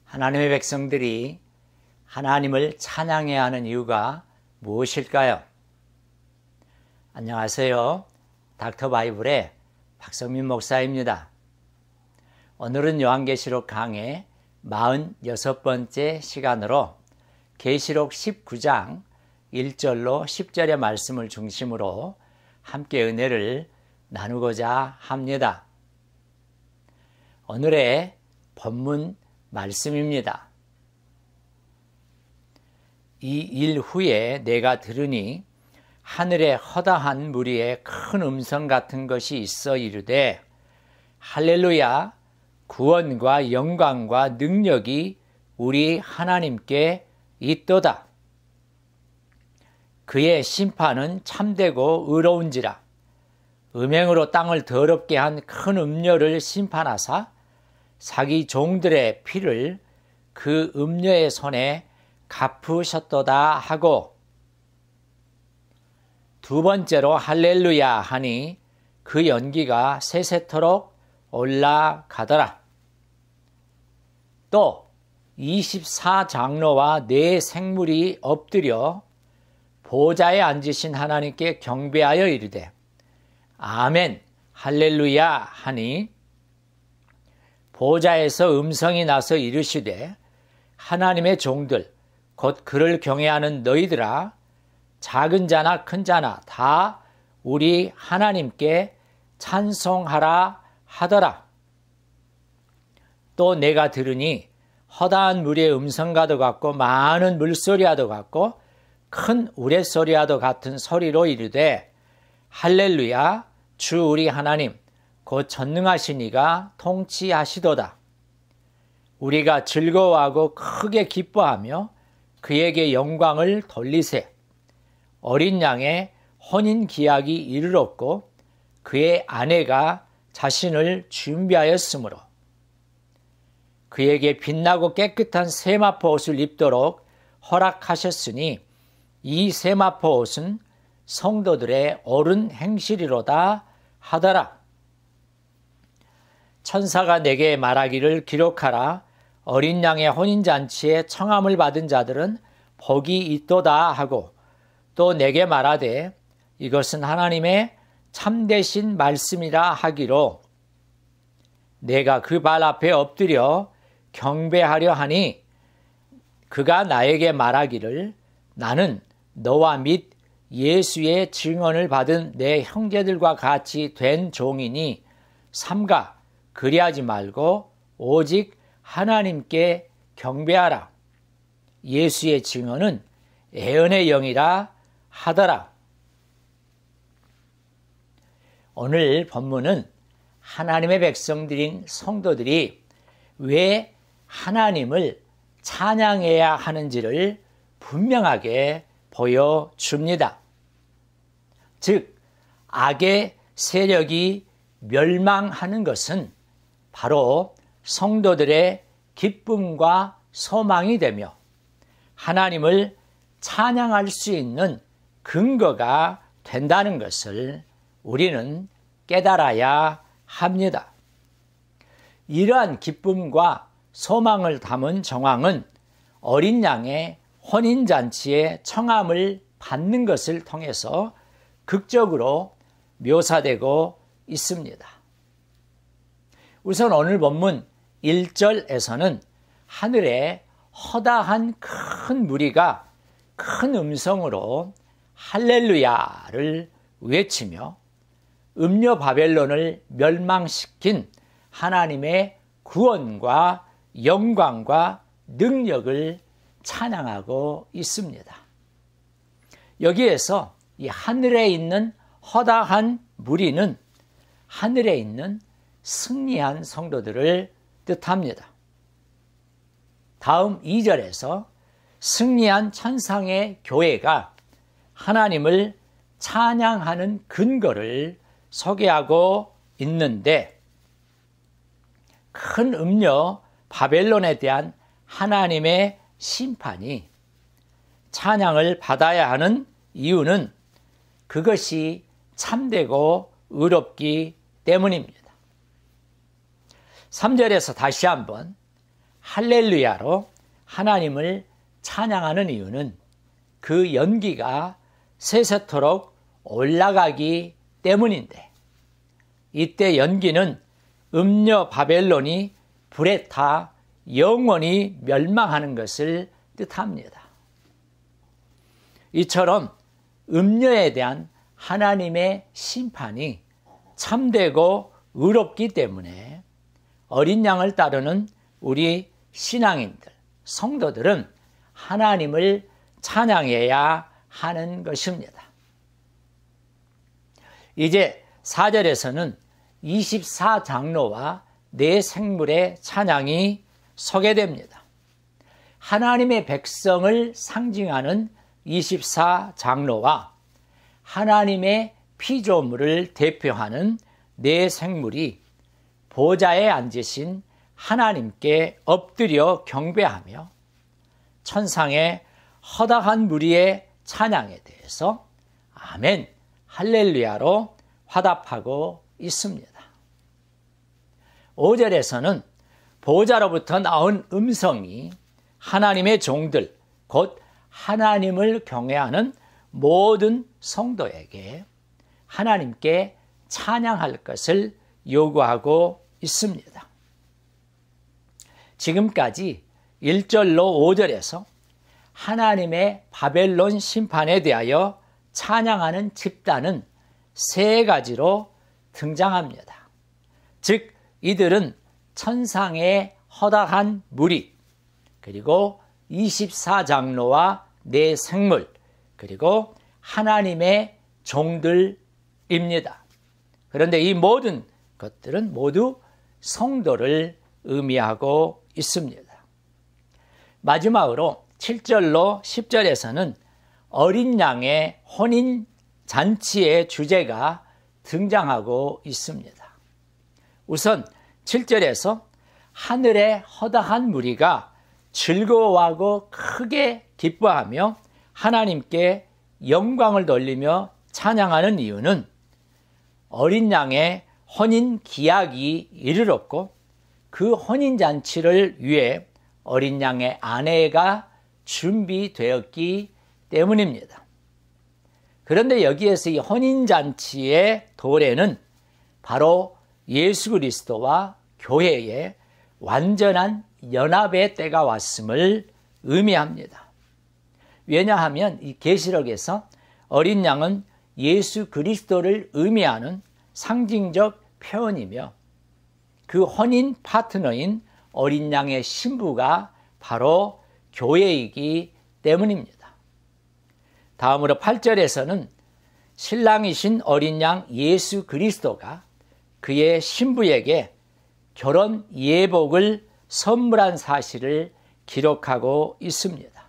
하나님의 백성들이 하나님을 찬양해야 하는 이유가 무엇일까요? 안녕하세요. 닥터바이블의 박성민 목사입니다. 오늘은 요한계시록 강의 46번째 시간으로 계시록 19장 1절로 10절의 말씀을 중심으로 함께 은혜를 나누고자 합니다. 오늘의 본문 말씀입니다. 이 일 후에 내가 들으니 하늘에 허다한 무리의 큰 음성 같은 것이 있어 이르되 할렐루야, 구원과 영광과 능력이 우리 하나님께 있도다. 그의 심판은 참되고 의로운지라. 음행으로 땅을 더럽게 한 큰 음녀를 심판하사 자기 종들의 피를 그 음녀의 손에 갚으셨도다 하고, 두 번째로 할렐루야 하니 그 연기가 세세토록 올라가더라. 또 24장로와 네 생물이 엎드려 보좌에 앉으신 하나님께 경배하여 이르되 아멘 할렐루야 하니 보좌에서 음성이 나서 이르시되 하나님의 종들 곧 그를 경외하는 너희들아, 작은 자나 큰 자나 다 우리 하나님께 찬송하라 하더라. 또 내가 들으니 허다한 물의 음성과도 같고 많은 물소리와도 같고 큰 우레소리와도 같은 소리로 이르되 할렐루야, 주 우리 하나님 곧 전능하신 이가 통치하시도다. 우리가 즐거워하고 크게 기뻐하며 그에게 영광을 돌리세. 어린 양의 혼인 기약이 이르렀고 그의 아내가 자신을 준비하였으므로 그에게 빛나고 깨끗한 세마포 옷을 입도록 허락하셨으니 이 세마포 옷은 성도들의 옳은 행실이로다 하더라. 천사가 내게 말하기를 기록하라. 어린 양의 혼인잔치에 청함을 받은 자들은 복이 있도다 하고, 또 내게 말하되 이것은 하나님의 참되신 말씀이라 하기로 내가 그 발 앞에 엎드려 경배하려 하니 그가 나에게 말하기를 나는 너와 및 예수의 증언을 받은 내 형제들과 같이 된 종이니 삼가 그리하지 말고 오직 하나님께 경배하라. 예수의 증언은 애언의 영이라 하더라. 오늘 본문은 하나님의 백성들인 성도들이 왜 하나님을 찬양해야 하는지를 분명하게 보여줍니다. 즉, 악의 세력이 멸망하는 것은 바로 성도들의 기쁨과 소망이 되며 하나님을 찬양할 수 있는 근거가 된다는 것을 우리는 깨달아야 합니다. 이러한 기쁨과 소망을 담은 정황은 어린 양의 혼인잔치의 청함을 받는 것을 통해서 극적으로 묘사되고 있습니다. 우선 오늘 본문 1절에서는 하늘에 허다한 큰 무리가 큰 음성으로 할렐루야를 외치며 음녀 바벨론을 멸망시킨 하나님의 구원과 영광과 능력을 찬양하고 있습니다. 여기에서 이 하늘에 있는 허다한 무리는 하늘에 있는 승리한 성도들을 뜻합니다. 다음 2절에서 승리한 천상의 교회가 하나님을 찬양하는 근거를 소개하고 있는데, 큰 음녀 바벨론에 대한 하나님의 심판이 찬양을 받아야 하는 이유는 그것이 참되고 의롭기 때문입니다. 3절에서 다시 한번 할렐루야로 하나님을 찬양하는 이유는 그 연기가 세세토록 올라가기 때문인데, 이때 연기는 음녀 바벨론이 불에 타 영원히 멸망하는 것을 뜻합니다. 이처럼 음녀에 대한 하나님의 심판이 참되고 의롭기 때문에 어린 양을 따르는 우리 신앙인들, 성도들은 하나님을 찬양해야 하는 것입니다. 이제 4절에서는 24장로와 네 생물의 찬양이 소개됩니다. 하나님의 백성을 상징하는 24장로와 하나님의 피조물을 대표하는 네 생물이 보좌에 앉으신 하나님께 엎드려 경배하며 천상의 허다한 무리의 찬양에 대해서 아멘, 할렐루야로 화답하고 있습니다. 5절에서는 보좌로부터 나온 음성이 하나님의 종들, 곧 하나님을 경외하는 모든 성도에게 하나님께 찬양할 것을 요구하고 있습니다. 지금까지 1절로 5절에서 하나님의 바벨론 심판에 대하여 찬양하는 집단은 세 가지로 등장합니다. 즉 이들은 천상의 허다한 무리, 그리고 24장로와 네 생물, 그리고 하나님의 종들입니다. 그런데 이 모든 것들은 모두 성도를 의미하고 있습니다. 마지막으로 7절로 10절에서는 어린 양의 혼인 잔치의 주제가 등장하고 있습니다. 우선 7절에서 하늘의 허다한 무리가 즐거워하고 크게 기뻐하며 하나님께 영광을 돌리며 찬양하는 이유는 어린 양의 혼인 기약이 이르렀고 그 혼인 잔치를 위해 어린 양의 아내가 준비되었기 때문입니다. 그런데 여기에서 이 혼인 잔치의 도래는 바로 예수 그리스도와 교회의 완전한 연합의 때가 왔음을 의미합니다. 왜냐하면 이 계시록에서 어린 양은 예수 그리스도를 의미하는 상징적 표현이며 그 혼인 파트너인 어린 양의 신부가 바로 교회이기 때문입니다. 다음으로 8절에서는 신랑이신 어린 양 예수 그리스도가 그의 신부에게 결혼 예복을 선물한 사실을 기록하고 있습니다.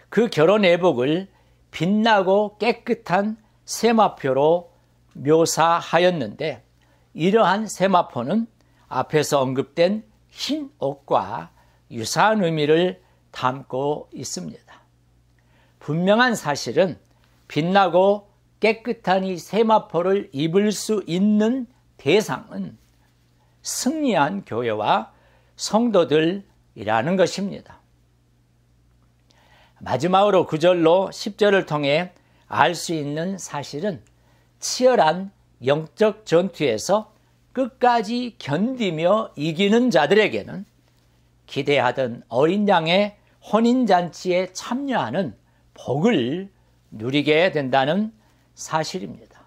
그 결혼 예복을 빛나고 깨끗한 세마포로 묘사하였는데, 이러한 세마포는 앞에서 언급된 흰 옷과 유사한 의미를 담고 있습니다. 분명한 사실은 빛나고 깨끗한 이 세마포를 입을 수 있는 대상은 승리한 교회와 성도들이라는 것입니다. 마지막으로 9절로 10절을 통해 알 수 있는 사실은 치열한 영적 전투에서 끝까지 견디며 이기는 자들에게는 기대하던 어린 양의 혼인잔치에 참여하는 복을 누리게 된다는 사실입니다.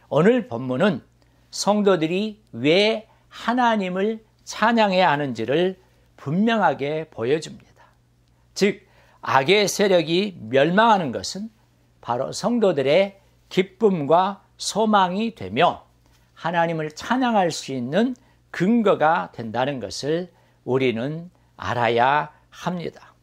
오늘 본문은 성도들이 왜 하나님을 찬양해야 하는지를 분명하게 보여줍니다. 즉 악의 세력이 멸망하는 것은 바로 성도들의 기쁨과 소망이 되며 하나님을 찬양할 수 있는 근거가 된다는 것을 우리는 알아야 합니다.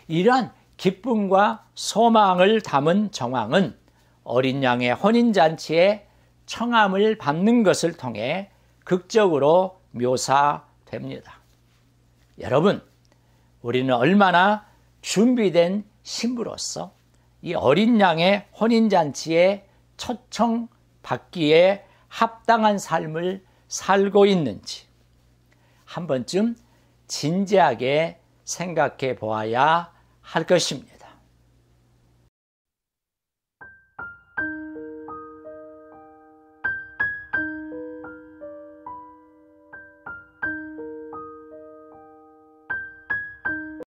이러한 기쁨과 소망을 담은 정황은 어린 양의 혼인잔치에 청함을 받는 것을 통해 극적으로 묘사됩니다. 여러분, 우리는 얼마나 준비된 신부로서 이 어린 양의 혼인잔치에 초청받기에 합당한 삶을 살고 있는지, 한 번쯤 진지하게 생각해 보아야 할 것입니다.